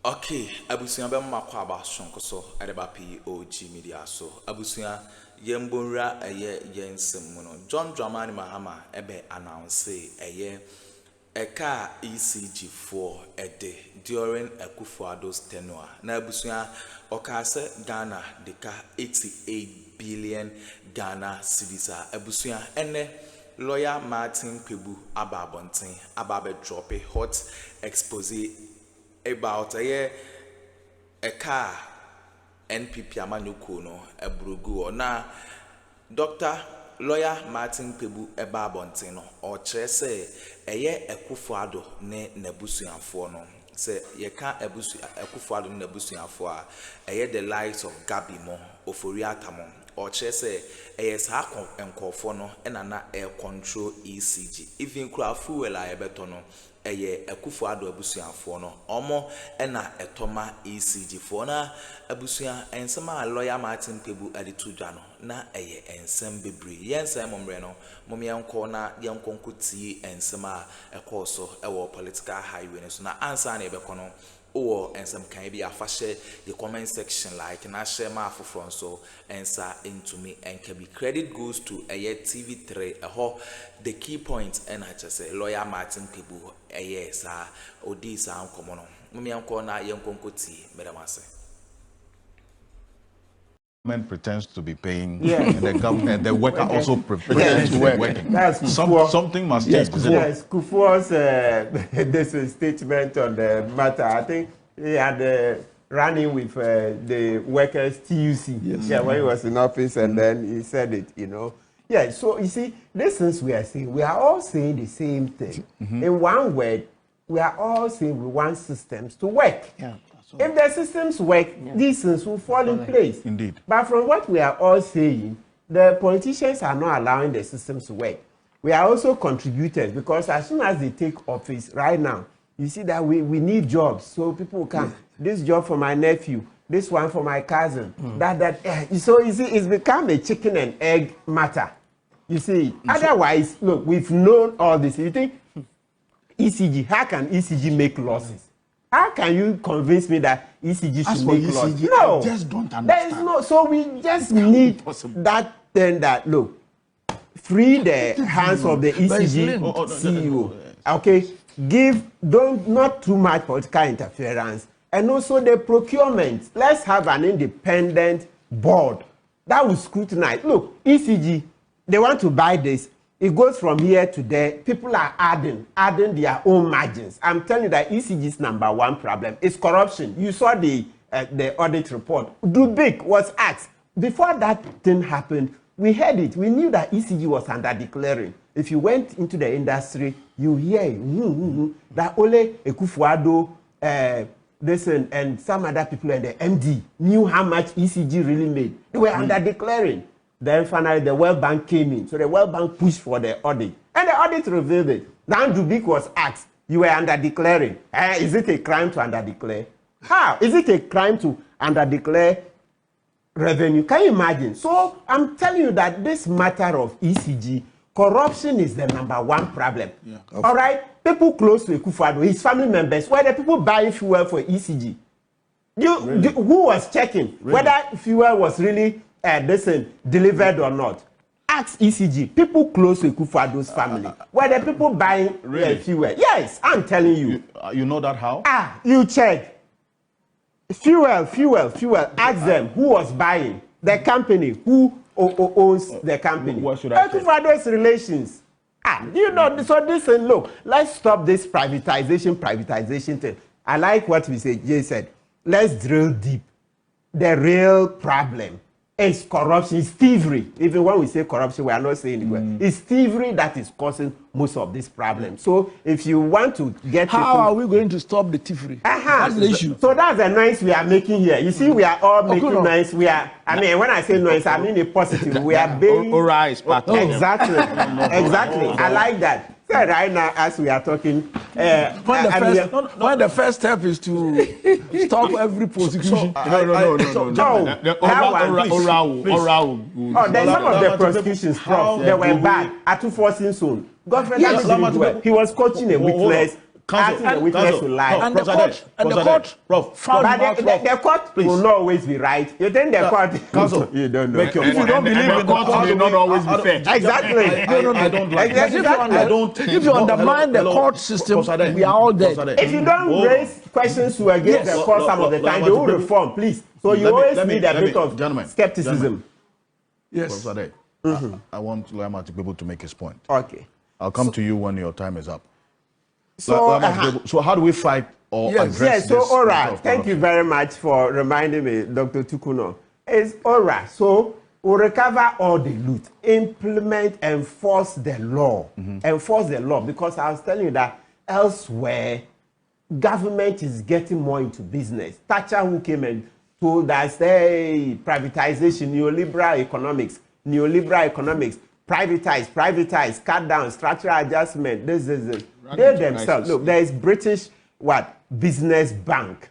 Okay, abusuya be makwa ba sonko so adeba POG Media so abusuya yembonra eye yensem no John Dramani Mahama ebe announce eye eka ECG for ede during Akuffo's tenure na abusuya okase Ghana deka 88 billion Ghana cedis abusuya ene lawyer M.Kpebu ababonten ababe drop a hot expose about a car NPP amanyuko no ebrugu na Dr. Lawyer M.Kpebu ebabonten no or say eye Akuffo ne nebusuanfo no say ye can Akuffo ne nebusuanfo a eye the likes of Gabby mo oforiata mo or say eye sa enkofo no na air control ECG even kura fuel a ebeto no eye Akuffo abusuanfo no omo na etoma ECG for na abusuan ensema lawyer M.Kpebu aditudwa no na eye ensem bebre yensem momre no momianko na yankonko tie ensema ekoso ewo political highway so na answer na ebeko no or ensem kan bi afahye the comment section like na share ma afofro so answer into me M.Kpebu credit goes to eye TV3 the key points and I just say lawyer M.Kpebu yes odi sa nkomo no momianko na yankonko tie medamase. Government pretends to be paying, and the government, the worker also pretends to be working. That's something must change. Yes, Akuffo's this statement on the matter. I think he had running with the workers TUC. Yeah, when he was in office, and then he said it. Yeah. So you see, these things we are saying, we are all saying the same thing. In one word, we are all saying we want systems to work. Yeah. If the systems work, these things will fall in place. Indeed. But from what we are all saying, the politicians are not allowing the systems to work. We are also contributors because as soon as they take office right now, you see that we need jobs. So people come, this job for my nephew, this one for my cousin, So you see, it's become a chicken and egg matter. You see, otherwise, look, we've known all this. You think ECG, how can ECG make losses? How can you convince me that ECG should make losses? No, I just don't understand. There is no, so we just need that thing that, look, free the hands of the ECG CEO. Okay, not too much political interference. And also the procurement. Let's have an independent board that will scrutinize. Look, ECG, they want to buy this. It goes from here to there. People are adding their own margins. I'm telling you that ECG's #1 problem is corruption. You saw the audit report. Dubik was asked. Before that thing happened, we heard it. We knew that ECG was under-declaring. If you went into the industry, you hear that only Akuffo, and some other people and the MD knew how much ECG really made. They were under-declaring. Then finally the World Bank came in. So the World Bank pushed for the audit. And the audit revealed it. Now Dubik was asked, you were under-declaring. Is it a crime to under-declare? How? Is it a crime to under-declare revenue? Can you imagine? So I'm telling you that this matter of ECG, corruption is the #1 problem. Yeah. All right? People close to Akuffo, his family members, were the people buying fuel for ECG? Who was checking whether fuel was really delivered or not? Ask ECG. People close to Akuffo's family. Were the people buying fuel? Yes, I'm telling you. You know that how? You check. Fuel. Ask them who was buying. The company. Who owns the company? What should I check? Akuffo's relations. So listen, look, let's stop this privatization thing. I like what Jay said. Let's drill deep. The real problem is corruption, it's thievery. Even when we say corruption, we are not saying it. It's thievery that is causing most of this problem. So if you want to get how are we going to stop the thievery? That's the issue. So that's the noise we are making here. You see, we are all making noise. We are. I mean, when I say noise, I mean a positive. We are being exactly. I like that. So right now, as we are talking, when the first step is to stop every prosecution. No. There's some of the prosecutions, they were bad. At 2 soon. Godfrey, he was coaching a witness asking the witness to lie. And the court found him out wrong. The court will not always be right. You think the court... Counsel, you don't know. If you don't believe in the court, may not always be fair. Exactly. I don't like that. If you undermine the court system, we are all dead. If you don't raise questions to against the court some of the time, they will reform, please. So you always need a bit of skepticism. Yes. I want M.Kpebu to make his point. Okay. I'll come to you when your time is up. So, so how do we fight or address this? So all right. Thank you very much for reminding me, Dr. Tukuno. It's all right. So we'll recover all the loot, implement, enforce the law. Enforce the law, because I was telling you that elsewhere, government is getting more into business. Thatcher, who came and told us, hey, privatization, neoliberal economics, privatize, cut down, structural adjustment, this. They themselves, look, there is British, Business Bank.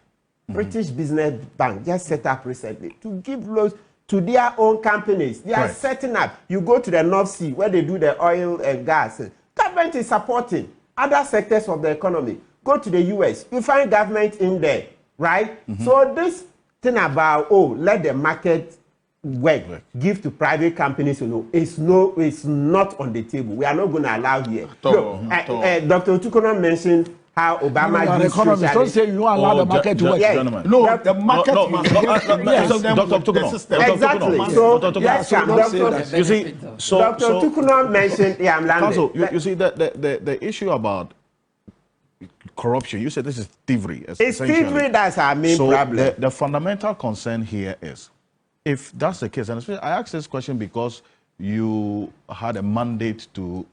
British Business Bank just set up recently to give loans to their own companies. They are setting up. You go to the North Sea where they do the oil and gas. Government is supporting other sectors of the economy. Go to the US, you find government in there, right? So this thing about, let the market work, give to private companies, it's not on the table. We are not going to allow here. Dr. Tukuno mentioned how Obama used economists. Don't say you don't allow the market to work. No, the market exactly. You see, Dr. Tukuno mentioned, I'm landing. You see, the issue about corruption, you said this is thievery. It's thievery, that's our main problem. The fundamental concern here is, if that's the case, and I asked this question because you had a mandate to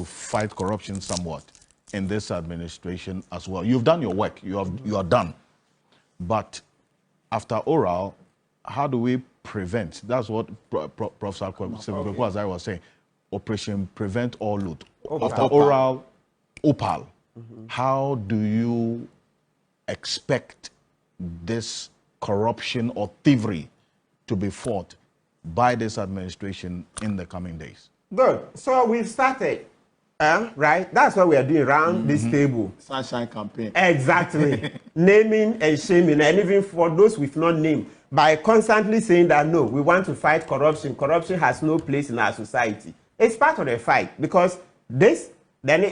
fight corruption somewhat in this administration as well. You've done your work. You are done. But after oral, how do we prevent? That's what Professor Kpebu, as I was saying, Operation Prevent All Loot. After oral, OPAL. How do you expect this corruption or thievery to be fought by this administration in the coming days? Good. So we've started, right? That's what we are doing around this table. Sunshine campaign. Exactly. Naming and shaming, and even for those with no name, by constantly saying that, no, we want to fight corruption. Corruption has no place in our society. It's part of the fight, because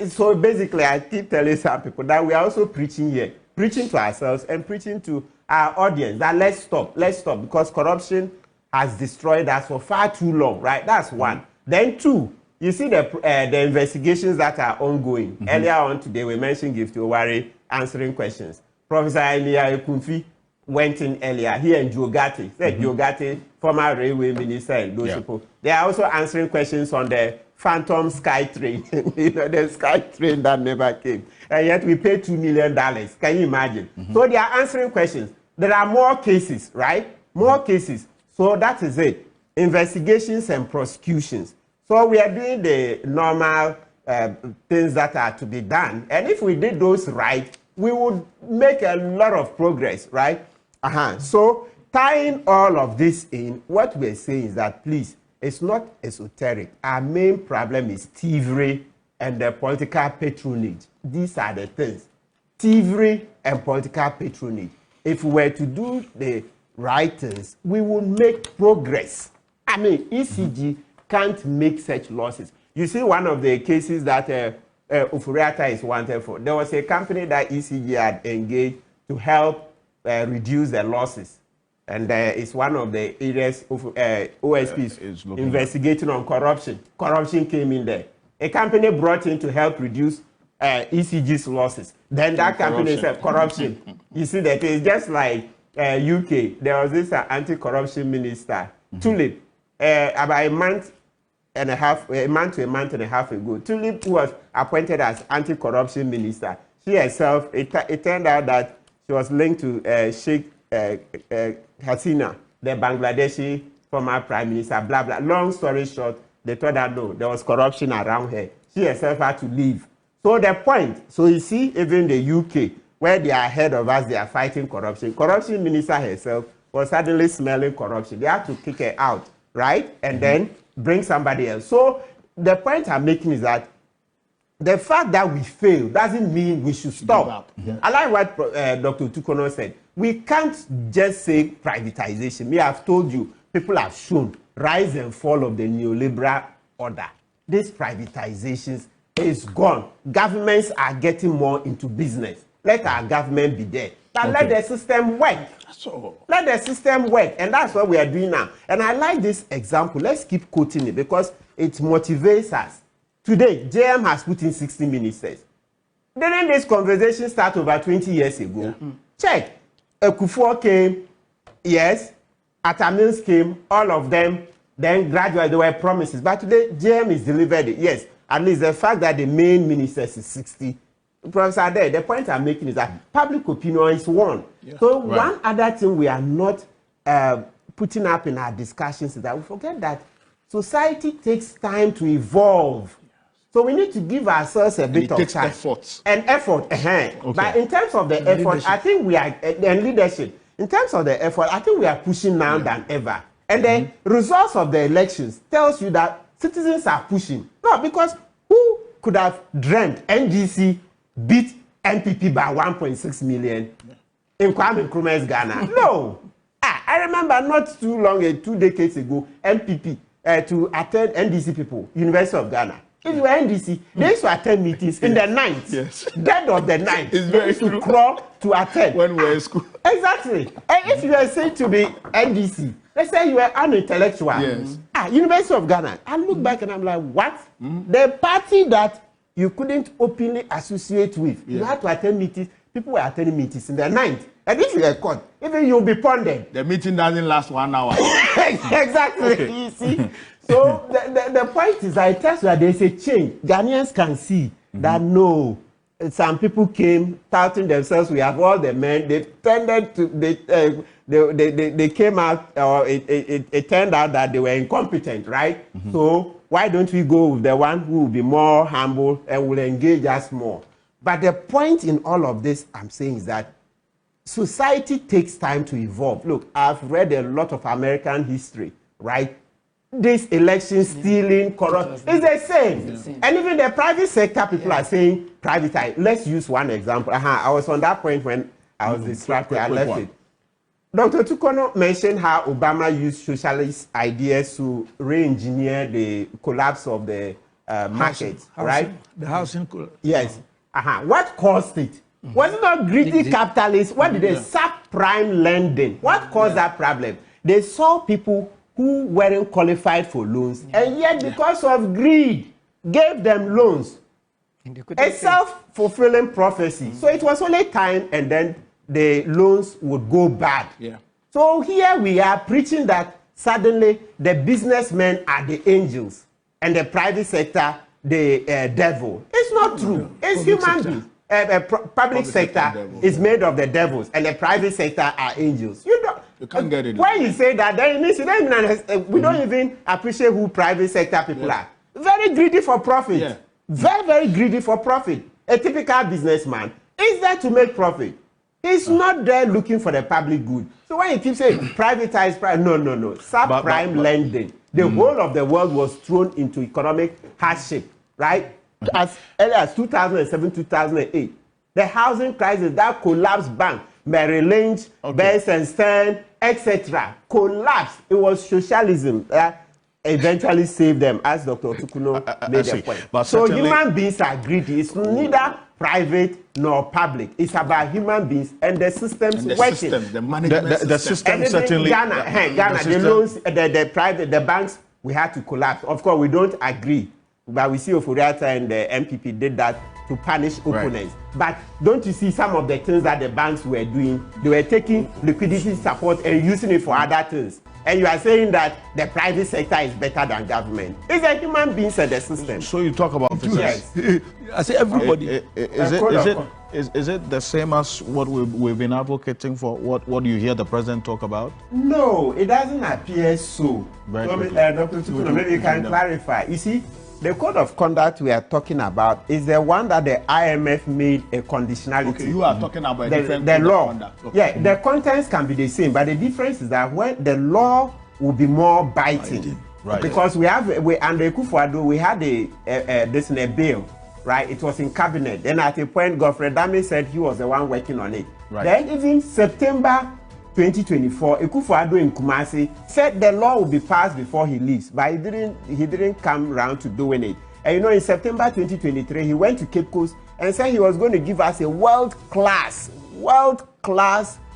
so basically I keep telling some people that we are also preaching here, preaching to ourselves and preaching to our audience that let's stop, because corruption has destroyed us for far too long, right? That's one. Then two, you see the investigations that are ongoing. Earlier on today, we mentioned Gift Owari answering questions. Professor Akuffo went in earlier. He and Joe Gatti, Joe Gatti, former railway minister, and those people. They are also answering questions on the Phantom Sky Train, the Sky Train that never came. And yet we paid $2 million. Can you imagine? So they are answering questions. There are more cases, right? More cases. So that is it. Investigations and prosecutions. So we are doing the normal things that are to be done. And if we did those right, we would make a lot of progress, right? So tying all of this in, what we're saying is that, please, it's not esoteric. Our main problem is thievery and the political patronage. These are the things. Thievery and political patronage. If we were to do the right things, we would make progress. I mean, ECG can't make such losses. You see, one of the cases that Ufuriata is wanted for, there was a company that ECG had engaged to help reduce the losses. And it's one of the areas of OSPs investigating on corruption. Corruption came in there. A company brought in to help reduce ECG's losses. Then that company said corruption. You see that it's just like UK. There was this anti-corruption minister, Tulip, about a month and a half ago. Tulip was appointed as anti-corruption minister. She herself, it turned out that she was linked to Sheikh Hasina, the Bangladeshi former prime minister, blah, blah. Long story short, they thought that no, there was corruption around her. She herself had to leave. So the point, so you see, even the UK, where they are ahead of us, they are fighting corruption. Corruption minister herself was suddenly smelling corruption. They had to kick her out, right? And then bring somebody else. So the point I'm making is that the fact that we fail doesn't mean we should stop. Yeah. I like what Dr. Tukono said. We can't just say privatization. Me, I've told you, people have shown rise and fall of the neoliberal order. These privatizations is gone. Governments are getting more into business. Let our government be there. But let the system work. So, Let the system work. And that's what we are doing now. And I like this example. Let's keep quoting it because it motivates us. Today, JM has put in 60 ministers. Didn't this conversation start over 20 years ago? Yeah. Check. Akuffo came, yes. Atamils came, all of them. Then gradually there were promises. But today, JM is delivered it. Yes. At least the fact that the main ministers is 60. Professor there, the point I'm making is that public opinion is one. Yeah. So one other thing we are not putting up in our discussions is that we forget that society takes time to evolve. So we need to give ourselves a bit of time. Effort. And effort. Okay. But in terms of the effort, leadership. I think we are, and leadership, in terms of the effort, I think we are pushing now than ever. And the results of the elections tells you that citizens are pushing. No, because who could have dreamt NDC beat M.Kpebu by 1.6 million in Kwame Nkrumah's Ghana? No. I remember not too long, 2 decades ago, M.Kpebu to attend NDC people, University of Ghana. If you were NDC, they used to attend meetings in the night, dead of the night. It's very true. To crawl to attend. When we were in school. Exactly. And if you were said to be NDC, let's say you were an intellectual. Yes. University of Ghana. I look back and I'm like, what? The party that you couldn't openly associate with, you had to attend meetings. People were attending meetings in the night. And if you were caught, even you'll be ponded. The meeting doesn't last 1 hour. Exactly. Okay. You see? So the point is that it tells you that there's a change. Ghanaians can see that no, some people came touting themselves. We have all the men. They tended to they came out, or it turned out that they were incompetent, right? So why don't we go with the one who will be more humble and will engage us more? But the point in all of this, I'm saying, is that society takes time to evolve. Look, I've read a lot of American history, right? This election stealing, corrupt, it's the same. And even the private sector people are saying privatize. Let's use one example. I was on that point when I was distracted. I left it. Dr. Tukono mentioned how Obama used socialist ideas to re-engineer the collapse of the market, right? The housing. Yes. What caused it? Was it not greedy capitalists? What did they subprime lending? What caused that problem? They saw people who weren't qualified for loans, and yet because of greed, gave them loans. A self-fulfilling prophecy. So it was only time, and then the loans would go bad. So here we are preaching that suddenly the businessmen are the angels, and the private sector the devil. It's not true. It's human beings. Public sector is made of the devils, and the private sector are angels. You can't get it. When you say that, then we don't even appreciate who private sector people are. Very greedy for profit. Very, very greedy for profit. A typical businessman is there to make profit. He's not there looking for the public good. So when you keep saying privatize, no. Subprime lending. The whole of the world was thrown into economic hardship, right? As early as 2007, 2008. The housing crisis, that collapsed bank, Merrill Lynch, Bears and Stern, etc. collapsed. It was socialism that eventually saved them, as Dr. Tukono made the point. But so human beings are greedy. It's neither private nor public. It's about human beings and the systems working. System, the management the system certainly. Ghana, the loans, the banks, we had to collapse. Of course, we don't agree. But we see Oforiatta and the MPP did that to punish opponents. But don't you see some of the things that the banks were doing? They were taking liquidity support and using it for other things. And you are saying that the private sector is better than government. It's a human beings and the system. So you talk about yes. I say everybody. Is it the same as what we've been advocating for? What you hear the president talk about? No, it doesn't appear so. Dr. Tukono, maybe you can clarify. You see, the code of conduct we are talking about is the one that the IMF made a conditionality. Okay, you are talking about the law. Okay. The contents can be the same, but the difference is that when the law will be more biting. Because we have under Akuffo we had this in a bill right? It was in cabinet. Then at a point, Godfrey Dame said he was the one working on it. Right. Then even September 2024, Akuffo Addo in Kumasi said the law will be passed before he leaves, but he didn't come around to doing it. And you know, in September 2023, he went to Cape Coast and said he was going to give us a world-class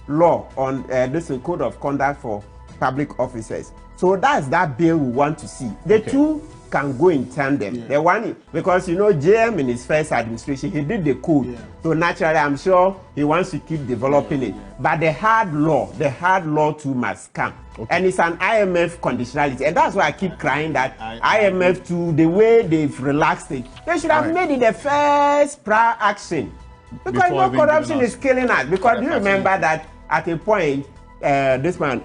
law on this code of conduct for public officers. So that's that bill we want to see. The two can go in tandem. Yeah. The one, because you know, JM in his first administration, he did the code. Yeah. So naturally, I'm sure he wants to keep developing it. But the hard law too must come. Okay. And it's an IMF conditionality. And that's why I keep crying that IMF too, the way they've relaxed it, they should have made it the first prior action. Because no corruption is killing us. Because do you remember that at a point, this man,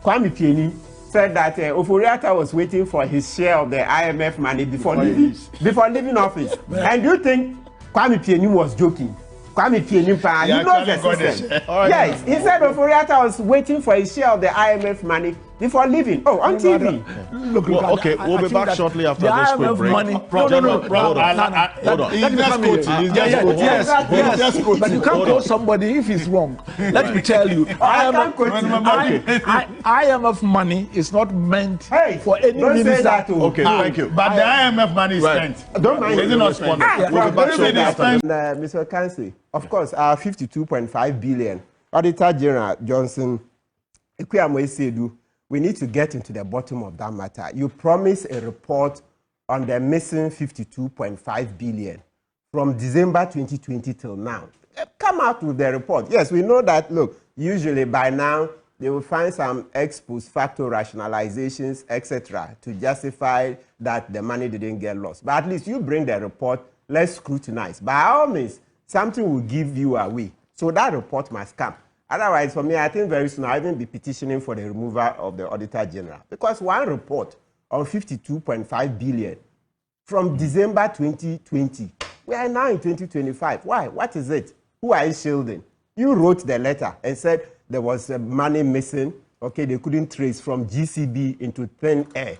Kwame Pieni, said that Oforiatta was waiting for his share of the IMF money before leaving office. And do you think Kwame Pieni was joking? Kwame Pieni, he knows the system. Yes, he said Oforiatta was waiting for his share of the IMF money before leaving. Oh, on TV. Look, okay, we'll be back shortly after this quick break. Money. Hold on. Yes. But you can't quote somebody if he's wrong. Let me tell you, IMF money is not meant for any minister. Okay, thank you. But the IMF money is spent. Don't mind. Is it not spent? We'll be back shortly after. Mr. Kansi, of course, our 52.5 billion. Auditor General Johnson, we need to get into the bottom of that matter. You promised a report on the missing 52.5 billion from December 2020 till now. Come out with the report. Yes, we know that, look, usually by now, they will find some ex post facto rationalizations, etc., to justify that the money didn't get lost. But at least you bring the report, let's scrutinize. By all means, something will give you away. So that report must come. Otherwise, for me, I think very soon I'll even be petitioning for the removal of the Auditor General. Because one report on 52.5 billion from December 2020, we are now in 2025. Why? What is it? Who are you shielding? You wrote the letter and said there was money missing. Okay, they couldn't trace from GCB into thin air.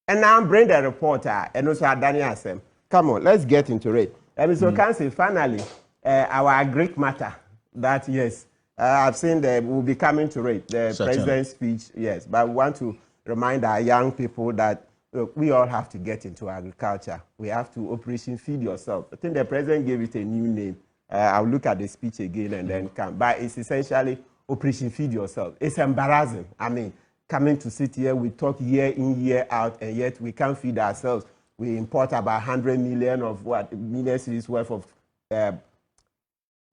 And now I'm bringing the reporter and also Daniel Asem. Come on, let's get into it. Mr. Kansi, finally, our Greek matter, that yes, I've seen that we'll be coming to it, the president's speech, yes. But we want to remind our young people that look, we all have to get into agriculture. We have to Operation Feed Yourself. I think the president gave it a new name. I'll look at the speech again and then come. But it's essentially Operation Feed Yourself. It's embarrassing. I mean, coming to sit here, we talk year in, year out, and yet we can't feed ourselves. We import about 100 million of million cities worth of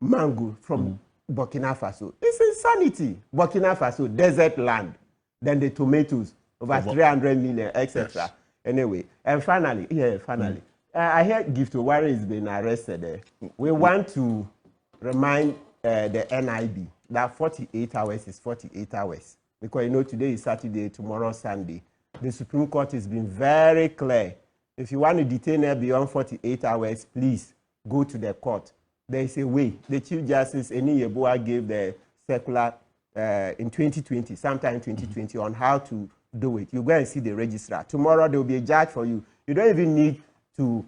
mango from Burkina Faso. It's insanity. Burkina Faso, desert land. Then the tomatoes, over 300 million, etc. Yes. Anyway, and finally, I heard Gift Owari has been arrested. We want to remind the NIB that 48 hours is 48 hours. Because you know, today is Saturday, tomorrow Sunday. The Supreme Court has been very clear. If you want to detain her beyond 48 hours, please go to the court. There is a way. The Chief Justice, Eni Yeboah, gave the circular in 2020, sometime in 2020, on how to do it. You go and see the registrar. Tomorrow, there will be a judge for you. You don't even need to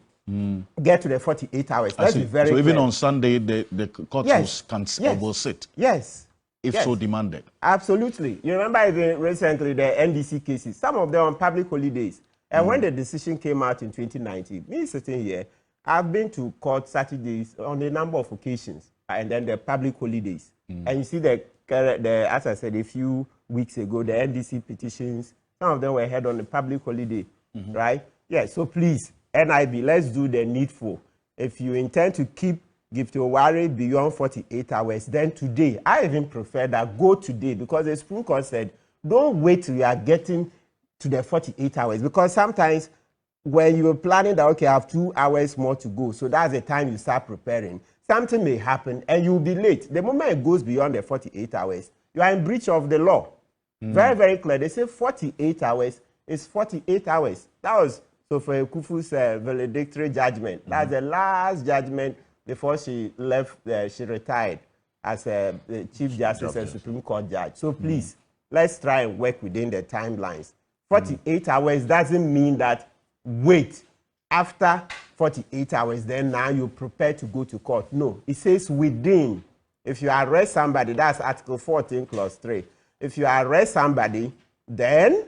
get to the 48 hours. That's very clear. Even on Sunday, the court will sit. Yes. If so demanded. Absolutely. You remember even recently the NDC cases, some of them on public holidays. And when the decision came out in 2019, me sitting here, I've been to court Saturdays on a number of occasions, and then the public holidays. And you see as I said a few weeks ago, the NDC petitions, some of them were held on a public holiday, right? Yeah, so please, NIB, let's do the needful. If you intend to keep Gift Owari beyond 48 hours, then today, I even prefer that go today, because the Supreme Court said, don't wait till you are getting to the 48 hours, because sometimes when you're planning that, okay, I have 2 hours more to go, so that's the time you start preparing, something may happen and you'll be late. The moment it goes beyond the 48 hours, you are in breach of the law. Very, very clear. They say 48 hours is 48 hours. That was so for Akuffo's valedictory judgment. That's the last judgment before she left, she retired as a Chief Justice and Supreme Court judge. So please, let's try and work within the timelines. 48 hours doesn't mean that wait after 48 hours, then now you're prepared to go to court. No, it says within. If you arrest somebody, that's Article 14, Clause 3. If you arrest somebody, then,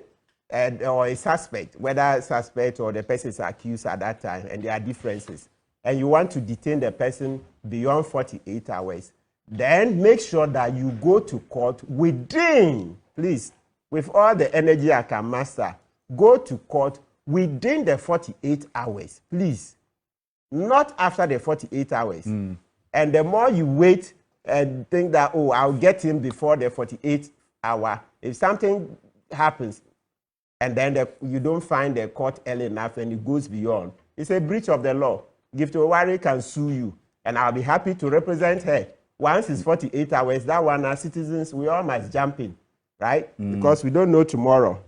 or a suspect, whether suspect or the person is accused at that time, and there are differences, and you want to detain the person beyond 48 hours, then make sure that you go to court within, please, with all the energy I can master, go to court within the 48 hours, please. Not after the 48 hours. And the more you wait and think that, oh, I'll get him before the 48 hour, if something happens and then you don't find the court early enough and it goes beyond, it's a breach of the law. Gift-Owari can sue you, and I'll be happy to represent her. Once it's 48 hours, that one, as citizens, we all must jump in, right? Because we don't know tomorrow.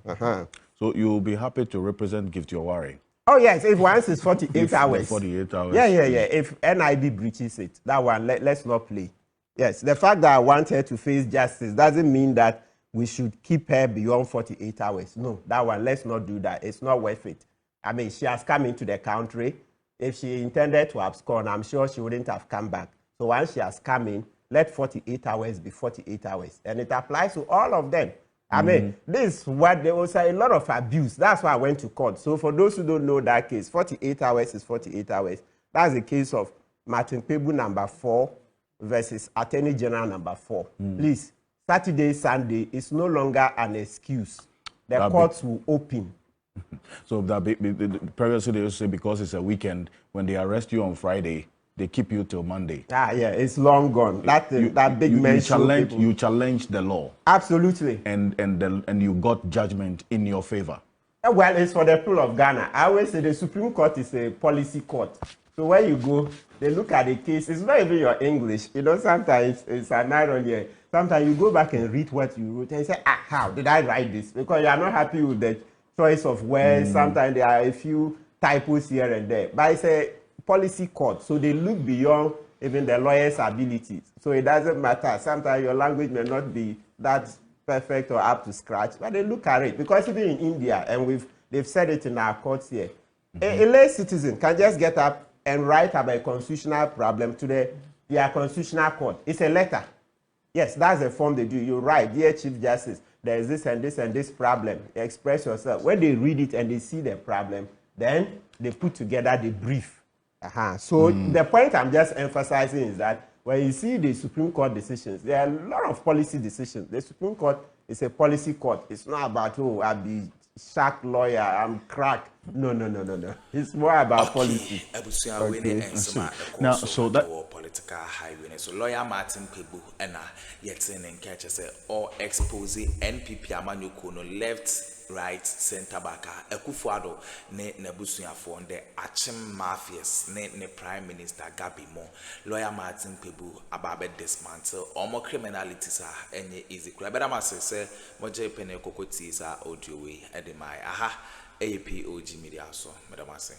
So you'll be happy to represent Gift-Owari? Oh, yes, if once it's 48 hours. 48 hours. Yeah. If NIB breaches it, that one, let's not play. Yes, the fact that I want her to face justice doesn't mean that we should keep her beyond 48 hours. No, that one, let's not do that. It's not worth it. I mean, she has come into the country. If she intended to abscond, I'm sure she wouldn't have come back. So once she has come in, let 48 hours be 48 hours. And it applies to all of them. I mean, this is what there was a lot of abuse. That's why I went to court. So for those who don't know that case, 48 hours is 48 hours. That's the case of M.Kpebu number 4 versus Attorney General number 4. Please, Saturday, Sunday is no longer an excuse. The courts will open. So previously they used to say because it's a weekend, when they arrest you on Friday, they keep you till Monday. Yeah, it's long gone. That big man. You challenge the law. Absolutely. And you got judgment in your favor. Well, it's for the people of Ghana. I always say the Supreme Court is a policy court. So when you go, they look at the case. It's not even your English. You know, sometimes it's an irony. Sometimes you go back and read what you wrote and say, how did I write this? Because you are not happy with the choice of words. Sometimes there are a few typos here and there. But it's a policy court, so they look beyond even the lawyer's abilities. So it doesn't matter. Sometimes your language may not be that perfect or up to scratch, but they look at it. Because even in India, and they've said it in our courts here, a lay citizen can just get up and write about a constitutional problem to their constitutional court. It's a letter. Yes, that's the form they do. You write, dear Chief Justice, there is this and this and this problem. Express yourself. When they read it and they see the problem, then they put together the brief. So the point I'm just emphasizing is that when you see the Supreme Court decisions, there are a lot of policy decisions. The Supreme Court is a policy court. It's not about, oh, I'll be shark lawyer, I'm crack. No. It's more about policy. Now, so that political highway. So lawyer M.Kpebu and yet in catch or expose NPP Amanyuko no left, right, center back. Akuffo ne nebusuya for the Achim mafias ne Prime Minister Gabby Mo. Lawyer M.Kpebu about dismantle or more criminalities are any easy. But I must say, Moje Penekoko audio way at the my POG Media so, Madam I say.